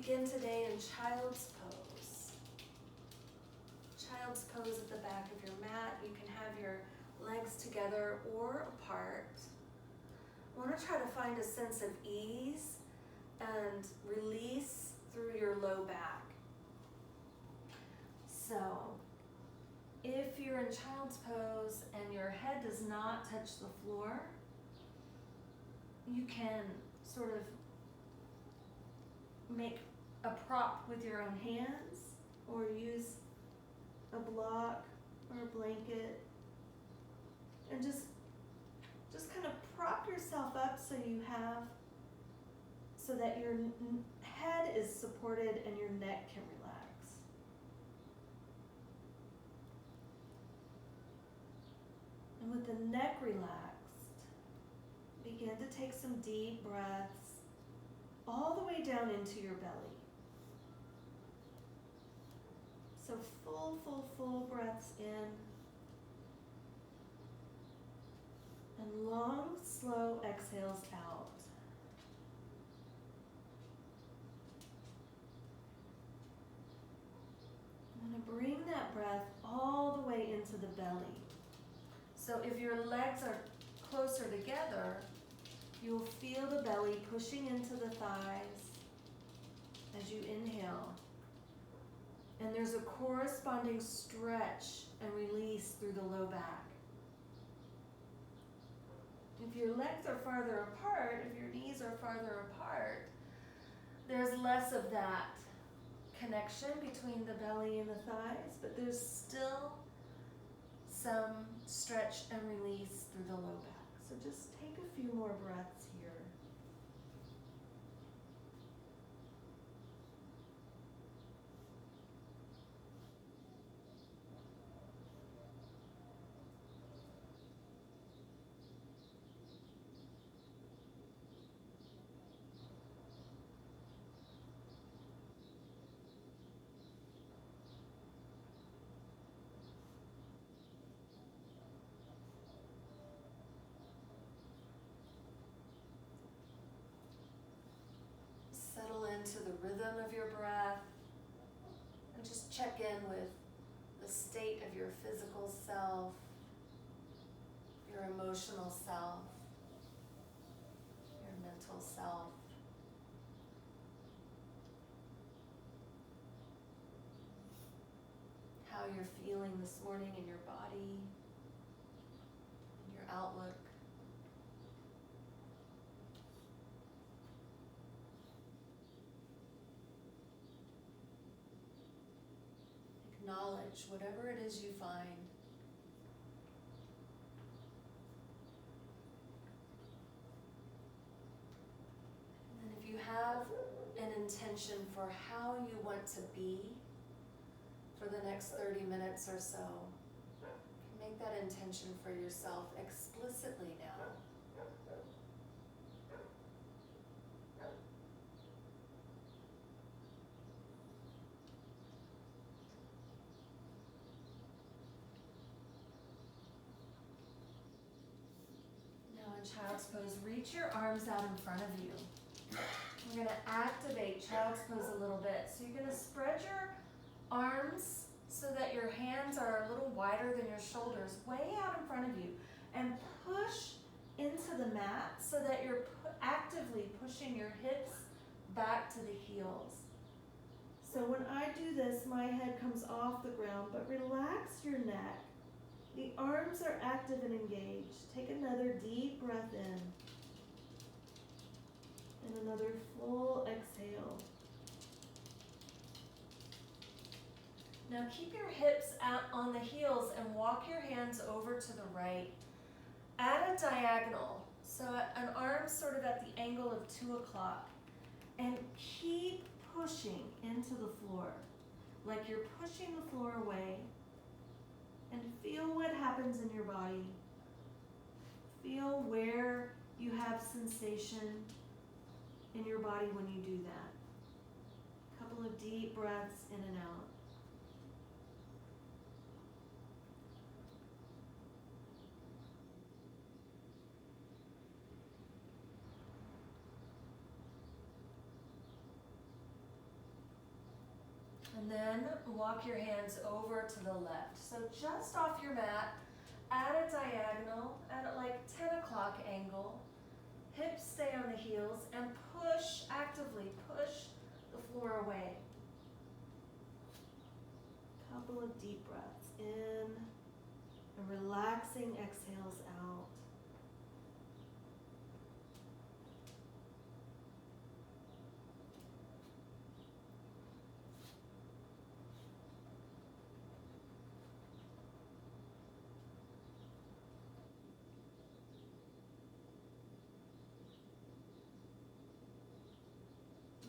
begin today in child's pose. Child's pose at the back of your mat. You can have your legs together or apart. I want to try to find a sense of ease and release through your low back. So, if you're in child's pose and your head does not touch the floor, you can sort of make a prop with your own hands or use a block or a blanket and just kind of prop yourself up so that your head is supported and your neck can relax. And with the neck relaxed, begin to take some deep breaths all the way down into your belly. So full breaths in. And long, slow exhales out. I'm going to bring that breath all the way into the belly. So if your legs are closer together, you'll feel the belly pushing into the thighs as you inhale. And there's a corresponding stretch and release through the low back. If your legs are farther apart, if your knees are farther apart, there's less of that connection between the belly and the thighs, but there's still some stretch and release through the low back. So just take a few more breaths here. Settle into the rhythm of your breath and just check in with the state of your physical self, your emotional self, your mental self. How you're feeling this morning in your body, in your outlook. Acknowledge whatever it is you find. And if you have an intention for how you want to be for the next 30 minutes or so, make that intention for yourself explicitly now. Child's pose, reach your arms out in front of you. We're going to activate child's pose a little bit. So you're going to spread your arms so that your hands are a little wider than your shoulders, way out in front of you. And push into the mat so that you're actively pushing your hips back to the heels. So when I do this, my head comes off the ground, but relax your neck. The arms are active and engaged. Take another deep breath in. And another full exhale. Now keep your hips out on the heels and walk your hands over to the right at a diagonal. So an arm sort of at the angle of 2 o'clock. And keep pushing into the floor. Like you're pushing the floor away. And feel what happens in your body. Feel where you have sensation in your body when you do that. A couple of deep breaths in and out. And then walk your hands over to the left. So just off your mat, at a diagonal, at a like 10 o'clock angle. Hips stay on the heels and push, actively push the floor away. Couple of deep breaths in and relaxing exhales out.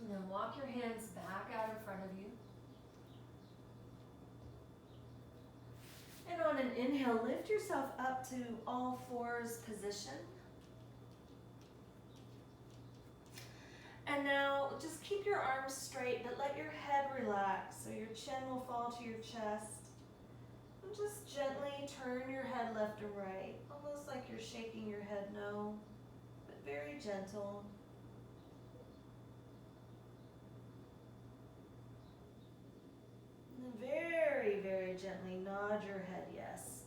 And then walk your hands back out in front of you. And on an inhale, lift yourself up to all fours position. And now just keep your arms straight, but let your head relax so your chin will fall to your chest. And just gently turn your head left and right, almost like you're shaking your head no, but very gentle. And then very, very gently nod your head yes.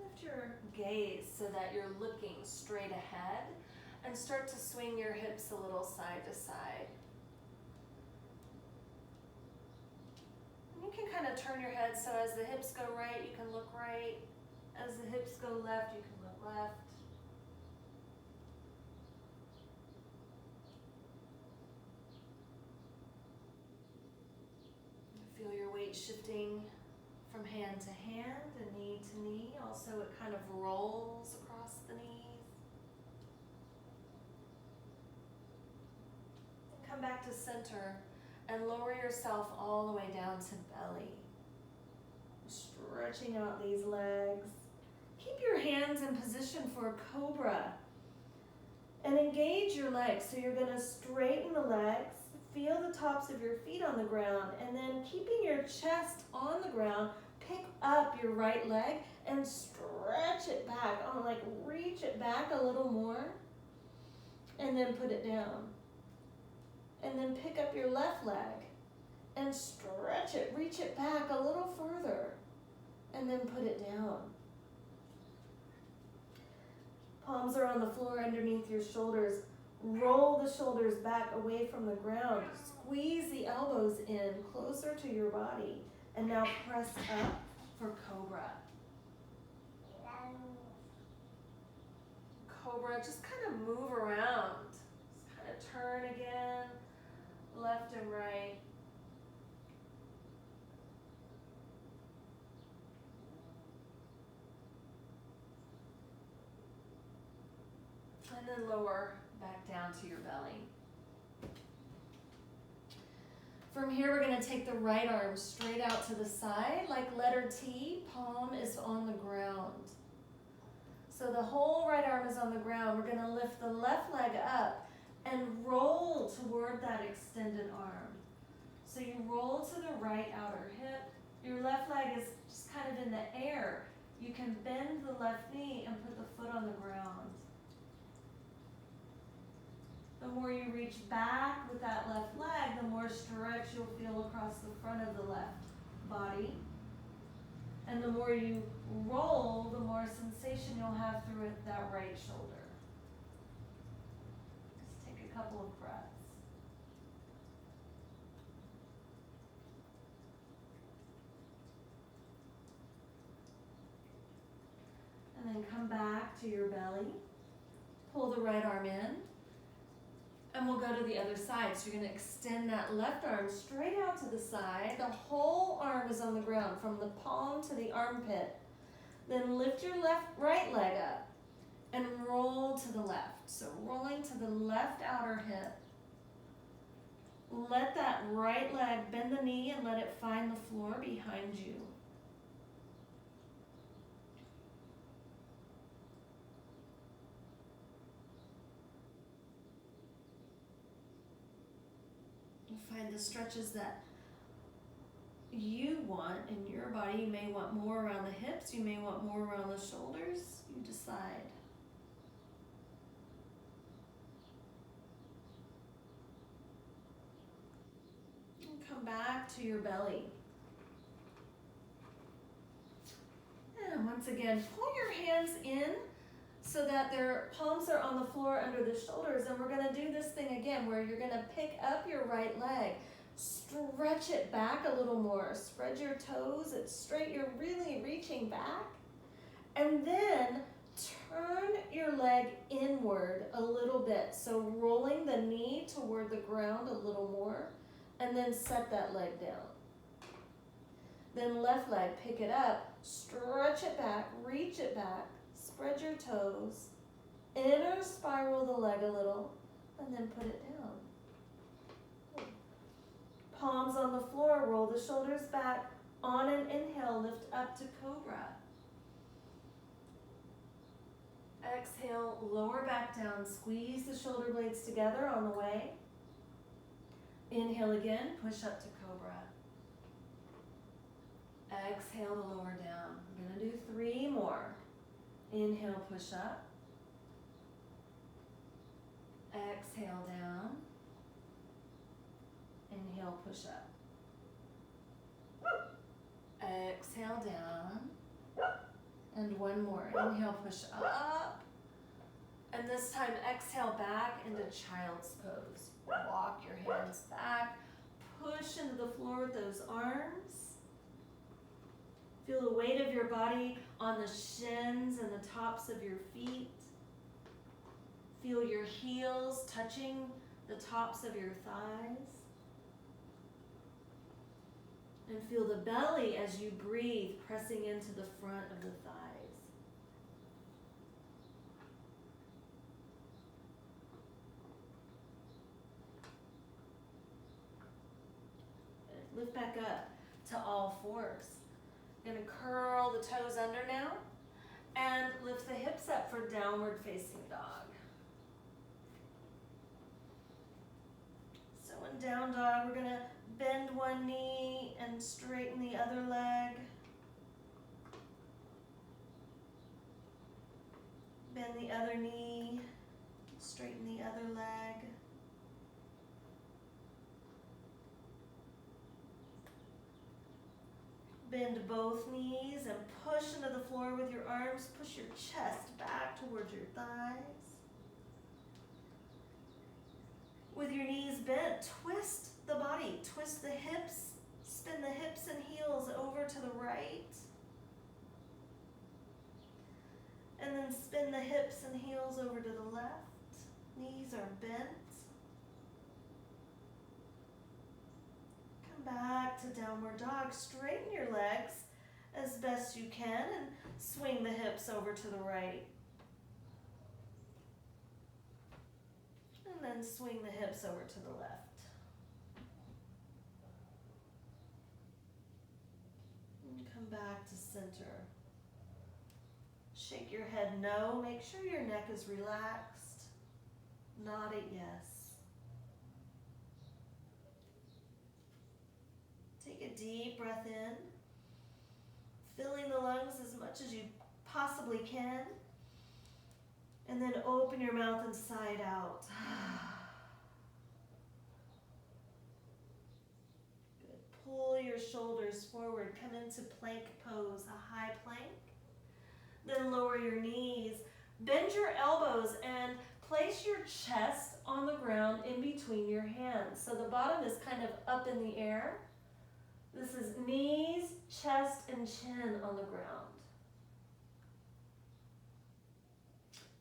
Lift your gaze so that you're looking straight ahead and start to swing your hips a little side to side. And you can kind of turn your head so as the hips go right, you can look right. As the hips go left, you can look left. Feel your weight shifting from hand to hand and knee to knee. Also, it kind of rolls across the knees. And come back to center and lower yourself all the way down to belly. Stretching out these legs. Keep your hands in position for a cobra. And engage your legs. So you're going to straighten the legs. Feel the tops of your feet on the ground. And then keeping your chest on the ground, pick up your right leg and stretch it back. Like reach it back a little more. And then put it down. And then pick up your left leg and stretch it. Reach it back a little further. And then put it down. Palms are on the floor underneath your shoulders. Roll the shoulders back away from the ground. Squeeze the elbows in closer to your body. And now press up for cobra. Cobra, just kind of move around. Just kind of turn again, left and right. And then lower back down to your belly. From here, we're going to take the right arm straight out to the side, like letter T. Palm is on the ground. So the whole right arm is on the ground. We're going to lift the left leg up and roll toward that extended arm. So you roll to the right outer hip. Your left leg is just kind of in the air. You can bend the left knee and put the foot on the ground. The more you reach back with that left leg, the more stretch you'll feel across the front of the left body. And the more you roll, the more sensation you'll have through that right shoulder. Just take a couple of breaths. And then come back to your belly. Pull the right arm in. And we'll go to the other side. So you're going to extend that left arm straight out to the side. The whole arm is on the ground from the palm to the armpit. Then lift your right leg up and roll to the left. So rolling to the left outer hip. Let that right leg bend the knee and let it find the floor behind you. Find the stretches that you want in your body. You may want more around the hips, you may want more around the shoulders. You decide. And come back to your belly. And once again, pull your hands in so that their palms are on the floor under the shoulders. And we're going to do this thing again where you're going to pick up your right leg. Stretch it back a little more. Spread your toes. It's straight. You're really reaching back. And then turn your leg inward a little bit. So rolling the knee toward the ground a little more. And then set that leg down. Then left leg, pick it up. Stretch it back. Reach it back. Spread your toes. Inner spiral the leg a little. And then put it down. Palms on the floor, roll the shoulders back. On an inhale, lift up to cobra. Exhale, lower back down. Squeeze the shoulder blades together on the way. Inhale again, push up to cobra. Exhale to lower down. I'm going to do 3 more. Inhale, push up. Exhale down. Inhale, push up. Exhale down. And 1 more. Inhale, push up. And this time, exhale back into child's pose. Walk your hands back. Push into the floor with those arms. Feel the weight of your body on the shins and the tops of your feet. Feel your heels touching the tops of your thighs. And feel the belly as you breathe, pressing into the front of the thighs. Lift back up to all fours. You're going to curl the toes under now and lift the hips up for downward facing dog. So in down dog, we're going to bend one knee and straighten the other leg. Bend the other knee, straighten the other leg. Bend both knees and push into the floor with your arms. Push your chest back towards your thighs. With your knees bent, twist the body. Twist the hips. Spin the hips and heels over to the right. And then spin the hips and heels over to the left. Knees are bent. Back to downward dog. Straighten your legs as best you can and swing the hips over to the right. And then swing the hips over to the left. And come back to center. Shake your head no. Make sure your neck is relaxed. Nod it yes. Take a deep breath in, filling the lungs as much as you possibly can, and then open your mouth and sigh it out. Good. Pull your shoulders forward, come into plank pose, a high plank. Then lower your knees, bend your elbows, and place your chest on the ground in between your hands. So the bottom is kind of up in the air. This is knees, chest, and chin on the ground.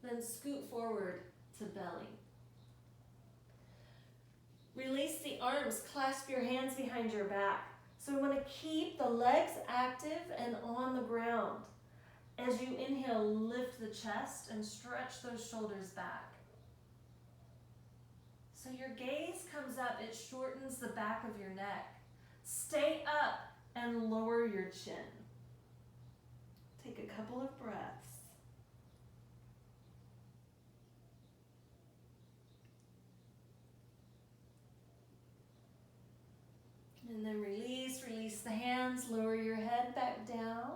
Then scoot forward to belly. Release the arms, clasp your hands behind your back. So we want to keep the legs active and on the ground. As you inhale, lift the chest and stretch those shoulders back. So your gaze comes up, it shortens the back of your neck. Stay up and lower your chin. Take a couple of breaths. And then release the hands. head back down.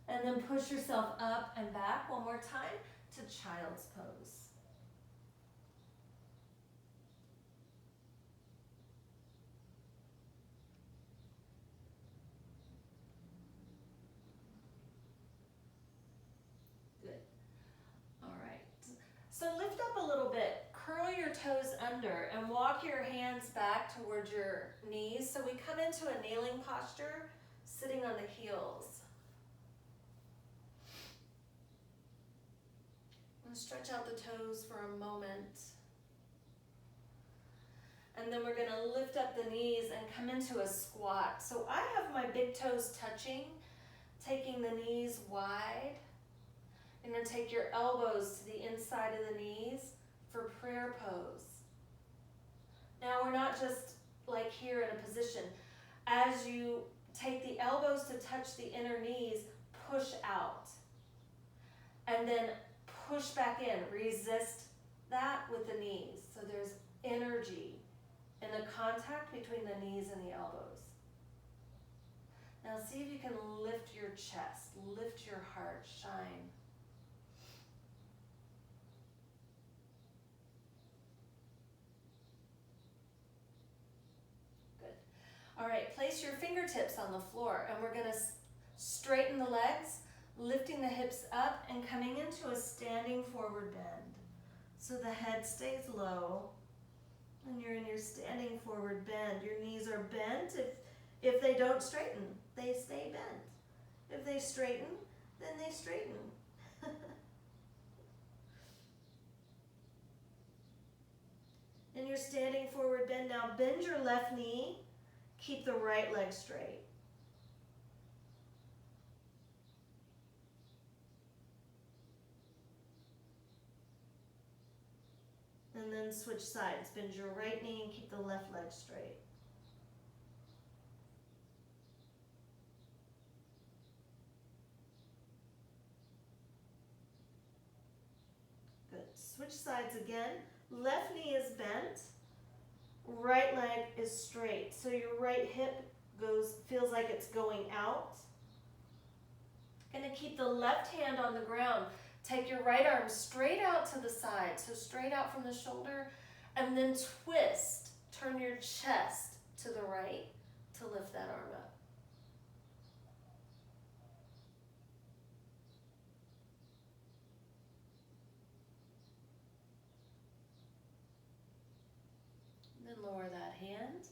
And then push yourself up and back one more time to child's pose. Good. All right. So lift up a little bit. Curl your toes under and walk your hands back towards your knees. So we come into a kneeling posture, sitting on the heels. And stretch out the toes for a moment. And then we're going to lift up the knees and come into a squat. So I have my big toes touching, taking the knees wide. You're going to take your elbows to the inside of the knees for prayer pose. Now we're not just like here in a position. As you take the elbows to touch the inner knees, push out. And then push back in. Resist that with the knees. So there's energy in the contact between the knees and the elbows. Now see if you can lift your chest, lift your heart, shine. Good. All right, place your fingertips on the floor and we're going to straighten the legs, lifting the hips up and coming into a standing forward bend. So the head stays low and you're in your standing forward bend. Your knees are bent. If they don't straighten, they stay bent. If they straighten, then they straighten. In your standing forward bend, now bend your left knee, keep the right leg straight. And then switch sides. Bend your right knee and keep the left leg straight. Good. Switch sides again. Left knee is bent. Right leg is straight. So your right hip feels like it's going out. Gonna keep the left hand on the ground. Take your right arm straight out to the side, so straight out from the shoulder, and then twist. Turn your chest to the right to lift that arm up. Then lower that hand,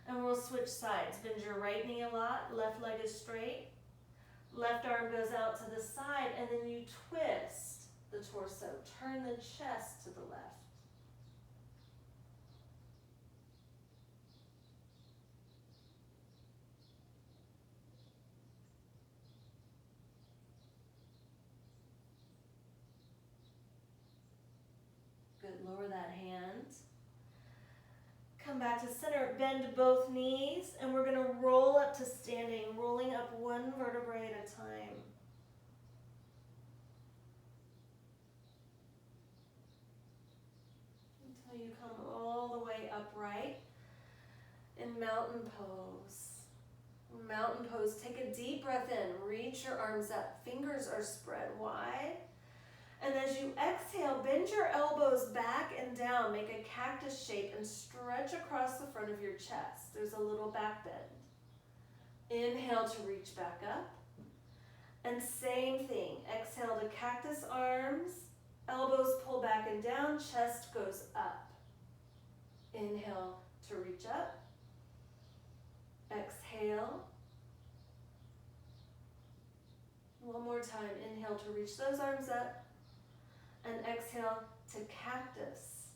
and we'll switch sides. Bend your right knee a lot, left leg is straight. Left arm goes out to the side, and then you twist the torso. Turn the chest to the left. Good, lower that hand. Come back to center, bend both knees, and we're gonna roll up to standing, rolling up one vertebrae at a time. Until you come all the way upright in mountain pose. Mountain pose, take a deep breath in, reach your arms up, fingers are spread wide. And as you exhale, bend your elbows back and down, make a cactus shape and stretch across the front of your chest. There's a little back bend. Inhale to reach back up. And same thing, exhale to cactus arms, elbows pull back and down, chest goes up. Inhale to reach up. Exhale. One more time, inhale to reach those arms up. And exhale to cactus.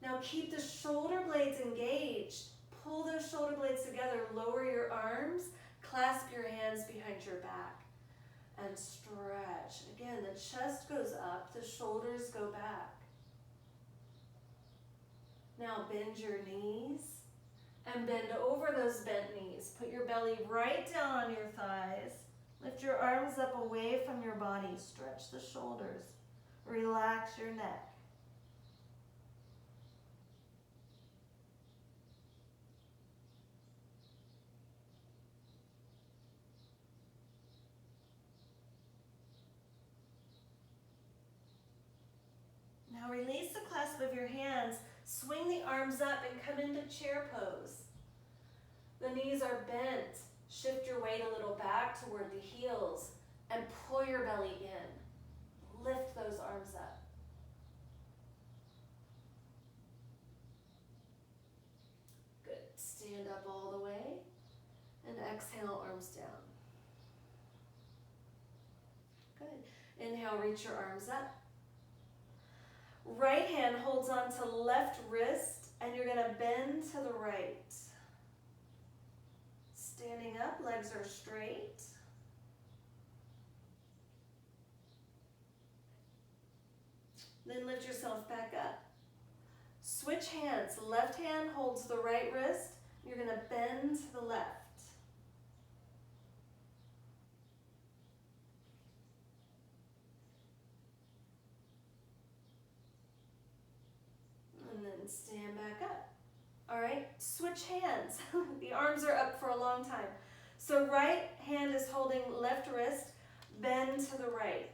Now keep the shoulder blades engaged. Pull those shoulder blades together, lower your arms, clasp your hands behind your back, and stretch. Again, the chest goes up, the shoulders go back. Now bend your knees and bend over those bent knees. Put your belly right down on your thighs. Lift your arms up away from your body. Stretch the shoulders. Relax your neck. of your hands, swing the arms up and come into chair pose. The knees are bent. Shift your weight a little back toward the heels and pull your belly in. Lift those arms up. Good. Stand up all the way and exhale, arms down. Good. Inhale, reach your arms up. Right hand holds on to left wrist and you're going to bend to the right. Standing up, legs are straight. Then lift yourself back up. Switch hands. Left hand holds the right wrist. You're going to bend to the left. And then stand back up. All right, switch hands. The arms are up for a long time. So right hand is holding left wrist, bend to the right.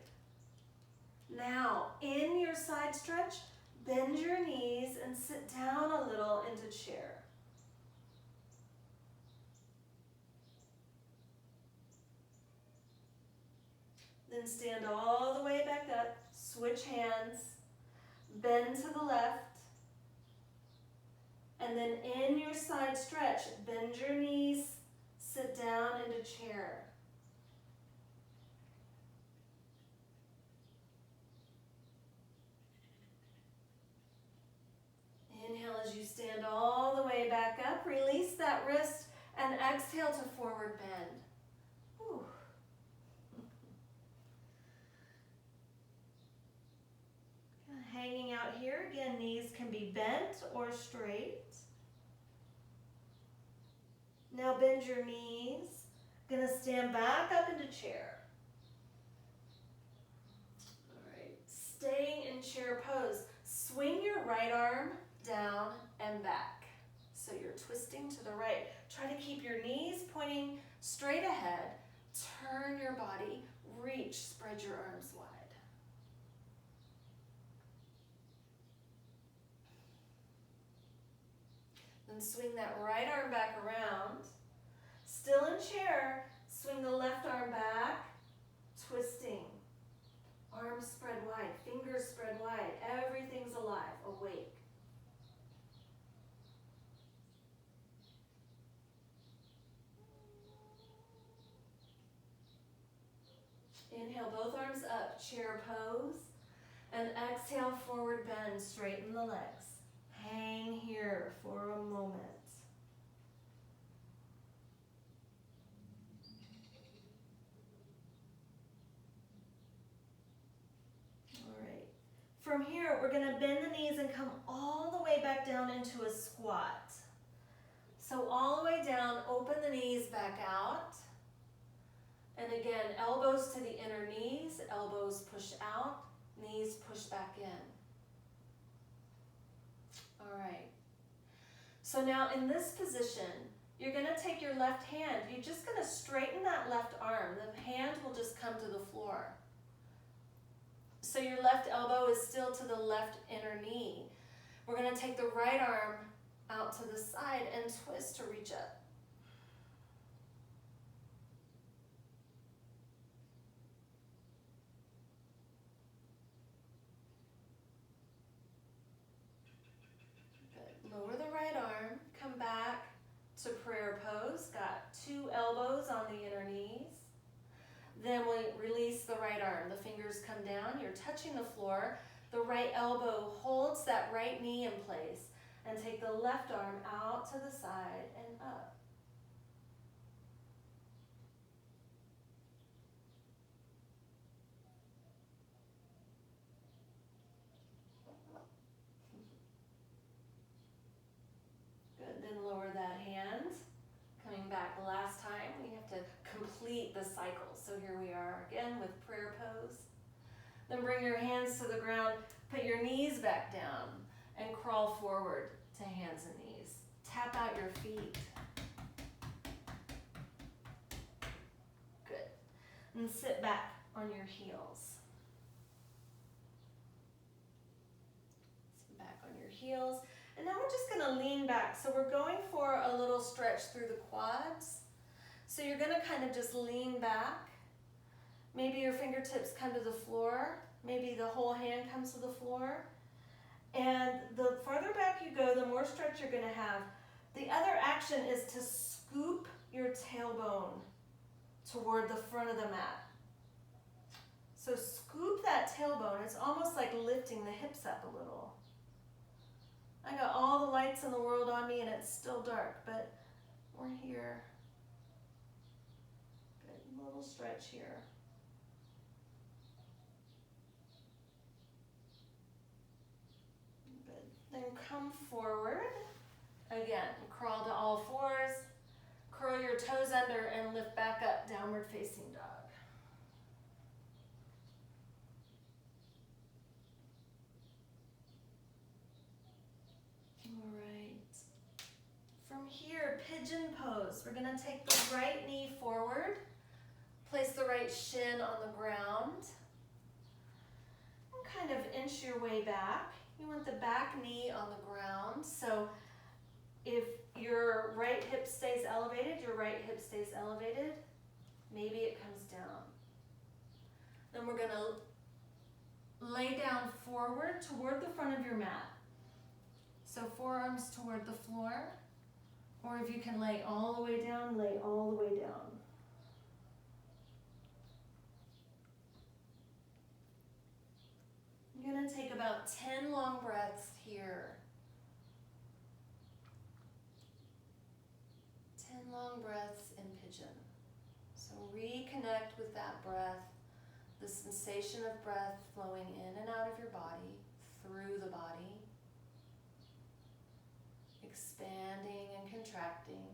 Now, in your side stretch, bend your knees and sit down a little into chair. Then stand all the way back up, switch hands, bend to the left, and then in your side stretch, bend your knees, sit down into chair. Inhale as you stand all the way back up. Release that wrist and exhale to forward bend. Whew. Hanging out here, again, knees can be bent or straight. Now bend your knees. Gonna stand back up into chair. All right, staying in chair pose. Swing your right arm down and back. So you're twisting to the right. Try to keep your knees pointing straight ahead. Turn your body, reach, spread your arms wide. Then swing that right arm back around. Still in chair, swing the left arm back, twisting. Arms spread wide, fingers spread wide. Everything's alive, awake. Inhale, both arms up, chair pose. And exhale, forward bend, straighten the legs. Hang here for a moment. All right. From here, we're going to bend the knees and come all the way back down into a squat. So all the way down, open the knees back out. And again, elbows to the inner knees, elbows push out, knees push back in. All right. So now in this position, you're going to take your left hand. You're just going to straighten that left arm. The hand will just come to the floor. So your left elbow is still to the left inner knee. We're going to take the right arm out to the side and twist to reach up. Lower the right arm, come back to prayer pose. Got 2 elbows on the inner knees. Then we release the right arm. The fingers come down, you're touching the floor. The right elbow holds that right knee in place. And take the left arm out to the side and up. Then lower that hand. Coming back last time, we have to complete the cycle. So here we are again with prayer pose. Then bring your hands to the ground, put your knees back down, and crawl forward to hands and knees. Tap out your feet. Good. And sit back on your heels. Sit back to lean back. So we're going for a little stretch through the quads. So you're going to kind of just lean back. Maybe your fingertips come to the floor. Maybe the whole hand comes to the floor. And the farther back you go, the more stretch you're going to have. The other action is to scoop your tailbone toward the front of the mat. So scoop that tailbone. It's almost like lifting the hips up a little. I got all the lights in the world on me and it's still dark, but we're here. Good, little stretch here. Good. Then come forward. Again, crawl to all fours. Curl your toes under and lift back up, downward facing dog. All right. From here, pigeon pose. We're gonna take the right knee forward, place the right shin on the ground, and kind of inch your way back. You want the back knee on the ground, so if your right hip stays elevated, your right hip stays elevated. Maybe it comes down. Then we're going to lay down forward toward the front of your mat. So forearms toward the floor. Or if you can lay all the way down, lay all the way down. I'm going to take about 10 long breaths here. 10 long breaths in pigeon. So reconnect with that breath, the sensation of breath flowing in and out of your body, through the body, expanding and contracting.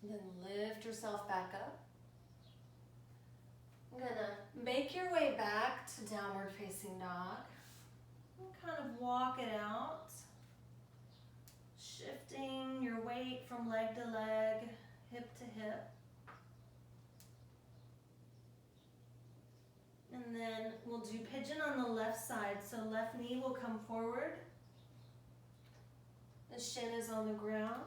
Then lift yourself back up. I'm gonna make your way back to downward facing dog. And kind of walk it out. Shifting your weight from leg to leg, hip to hip. And then we'll do pigeon on the left side. So left knee will come forward. The shin is on the ground.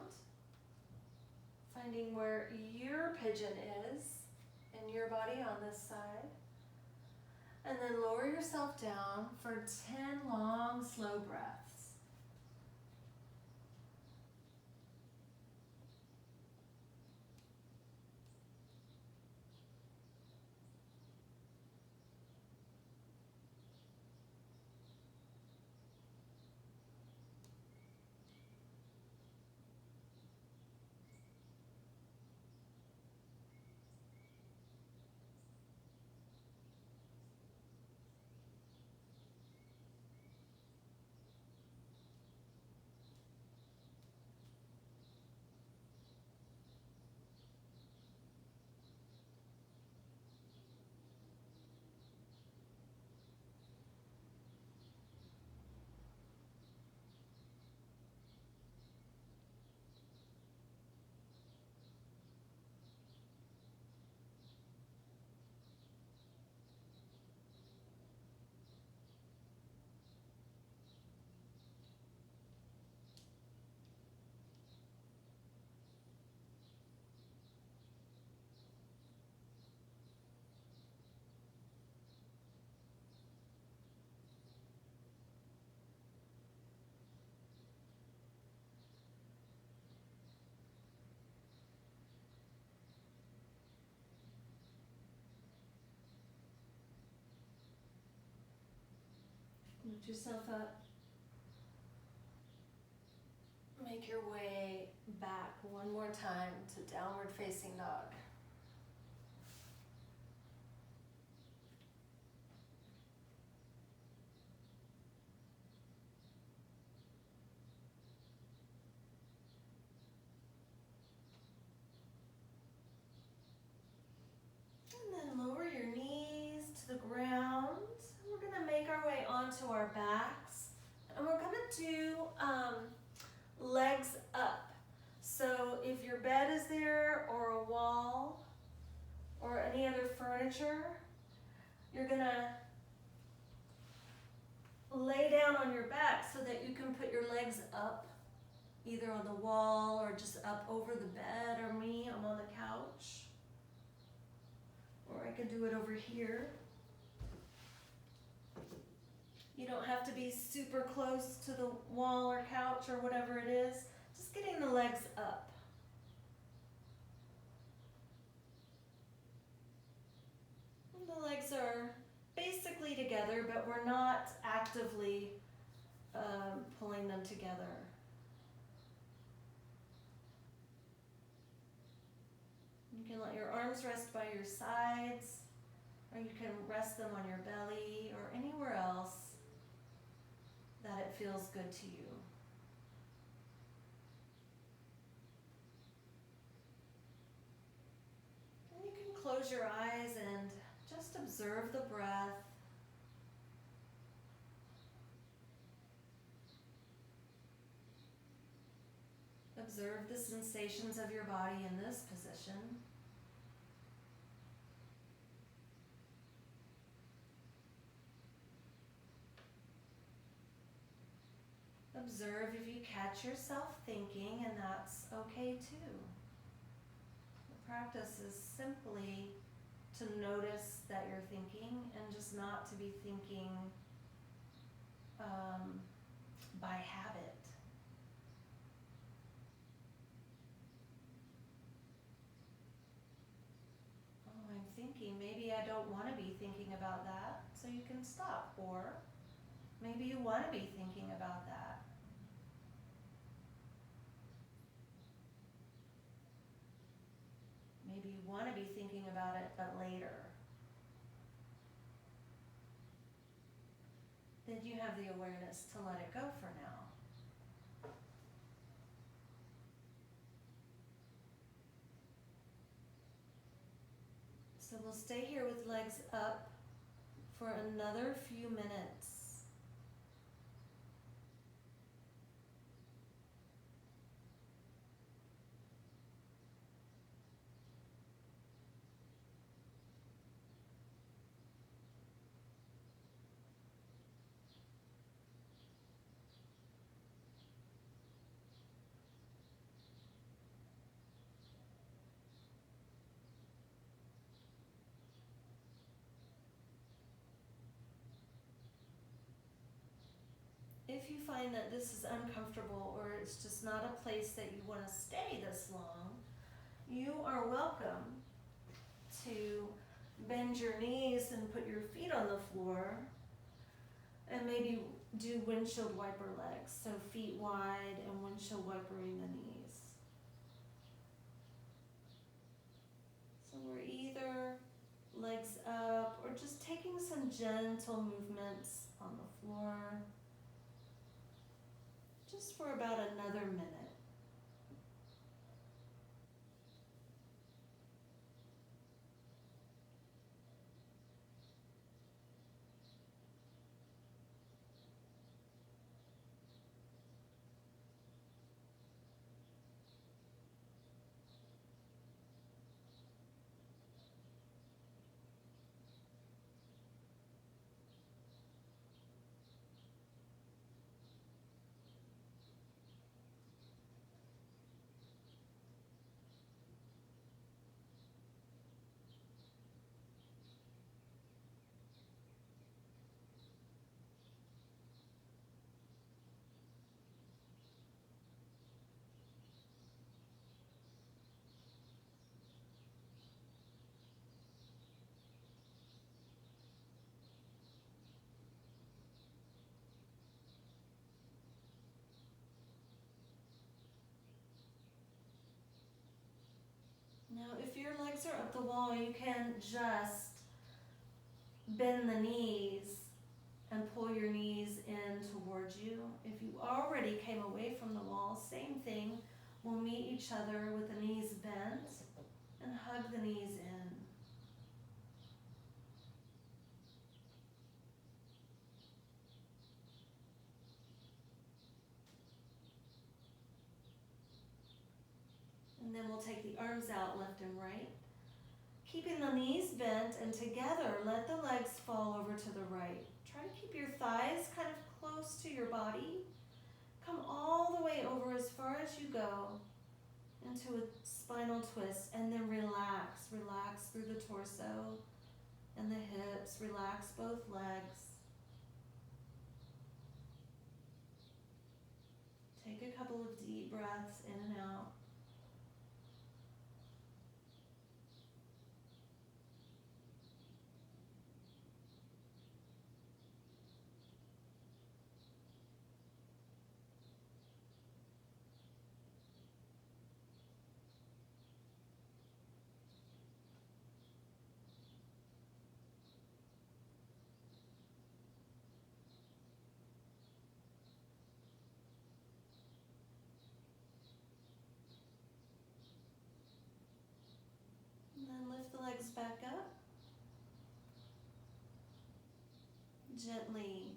Finding where your pigeon is in your body on this side. And then lower yourself down for 10 long, slow breaths. Lift yourself up. Make your way back one more time to downward facing dog. And then lower your knees to the ground. We're going to make our way onto our backs. And we're going to do legs up. So if your bed is there or a wall or any other furniture, you're going to lay down on your back so that you can put your legs up, either on the wall or just up over the bed, or me, I'm on the couch. Or I could do it over here. You don't have to be super close to the wall or couch or whatever it is. Just getting the legs up. And the legs are basically together, but we're not actively pulling them together. You can let your arms rest by your sides, or you can rest them on your belly or anywhere else that it feels good to you. And you can close your eyes and just observe the breath. Observe the sensations of your body in this position. Observe if you catch yourself thinking, and that's okay too. The practice is simply to notice that you're thinking and just not to be thinking by habit. Oh, I'm thinking, maybe I don't want to be thinking about that, so you can stop. Or maybe you want to be thinking about that. Maybe you want to be thinking about it, but later. Then you have the awareness to let it go for now. So we'll stay here with legs up for another few minutes. If you find that this is uncomfortable or it's just not a place that you want to stay this long, you are welcome to bend your knees and put your feet on the floor and maybe do windshield wiper legs, so feet wide and windshield wipering the knees. So we're either legs up or just taking some gentle movements on the floor. Just for about another minute. wall, you can just bend the knees and pull your knees in towards you. If you already came away from the wall, same thing. We'll meet each other with the knees bent and hug the knees in. And then we'll take the arms out left and right. Keeping the knees bent and together, let the legs fall over to the right. Try to keep your thighs kind of close to your body. Come all the way over as far as you go into a spinal twist, and then relax. Relax through the torso and the hips. Relax both legs. Take a couple of deep breaths in and out. And then lift the legs back up. Gently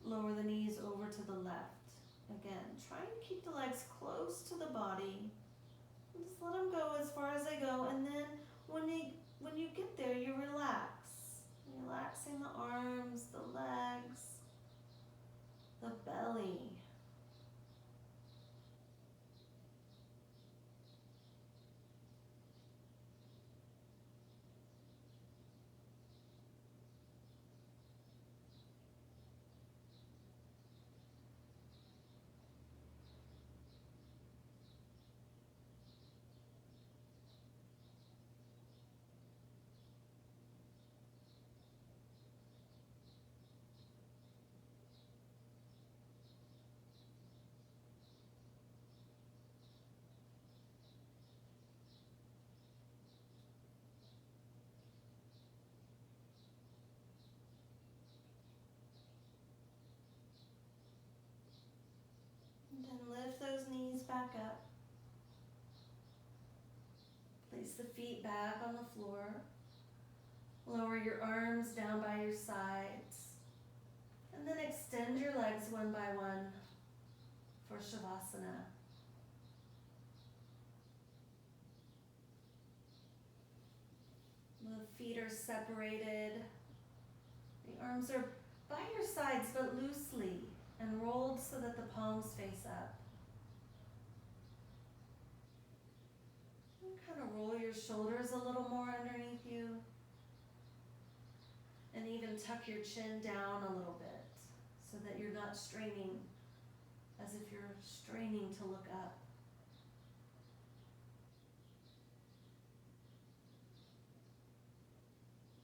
lower the knees over to the left. Again, try and keep the legs close to the body. Just let them go as far as they go, and then when you get there, you relax. Relaxing the arms, the legs, the belly. And then lift those knees back up. Place the feet back on the floor. Lower your arms down by your sides. And then extend your legs one by one for Shavasana. The feet are separated. The arms are by your sides but loosely and rolled so that the palms face up. And kind of roll your shoulders a little more underneath you. And even tuck your chin down a little bit so that you're not straining as if you're straining to look up.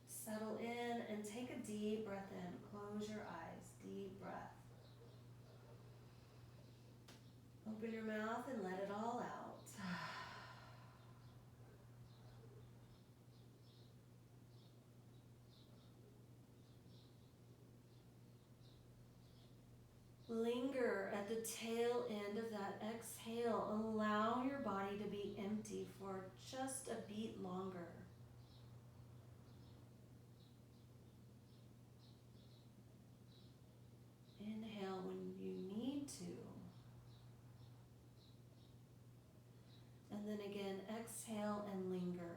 Settle in and take a deep breath in. Close your eyes. Deep breath. Open your mouth and let it all out. Linger at the tail end of that exhale. Allow your body to be empty for just a beat longer. Inhale when you need to. And then again, exhale and linger.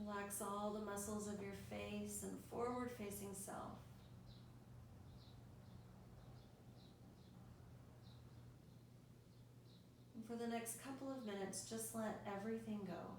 Relax all the muscles of your face and forward-facing self. And for the next couple of minutes, just let everything go.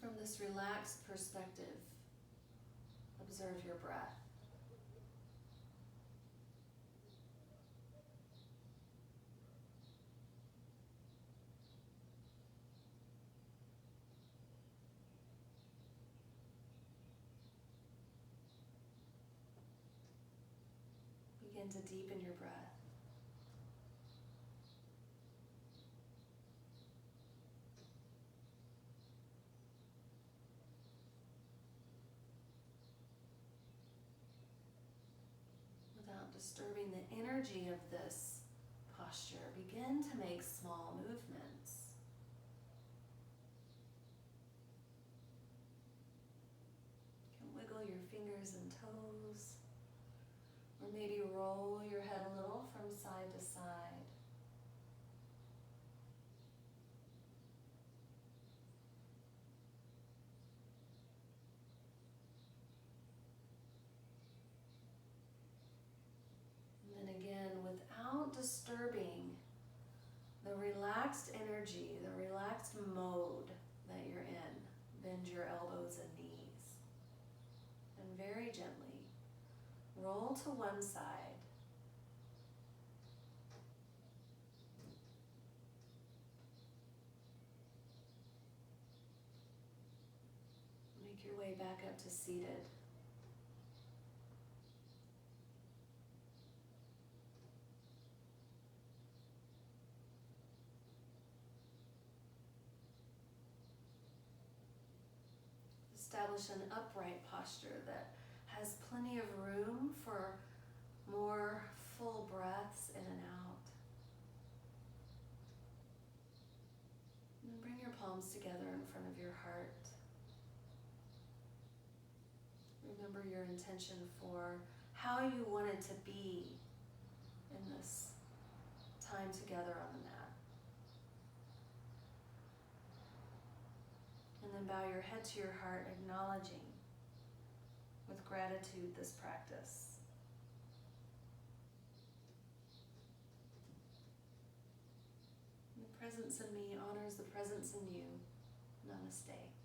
From this relaxed perspective, observe your breath. Begin to deepen your breath. Without disturbing the energy of this posture, begin to make small movements. You can wiggle your fingers and toes, or maybe roll your head a little from side to side. And then again, without disturbing the relaxed energy, the relaxed mode that you're in, bend your elbows and knees. And very gently roll to one side. Make your way back up to seated. Establish an upright posture that has plenty of room for more full breaths in and out. And then bring your palms together in front of your heart. Remember your intention for how you want it to be in this time together on the mat. And then bow your head to your heart, acknowledging with gratitude this practice. The presence in me honors the presence in you. Namaste.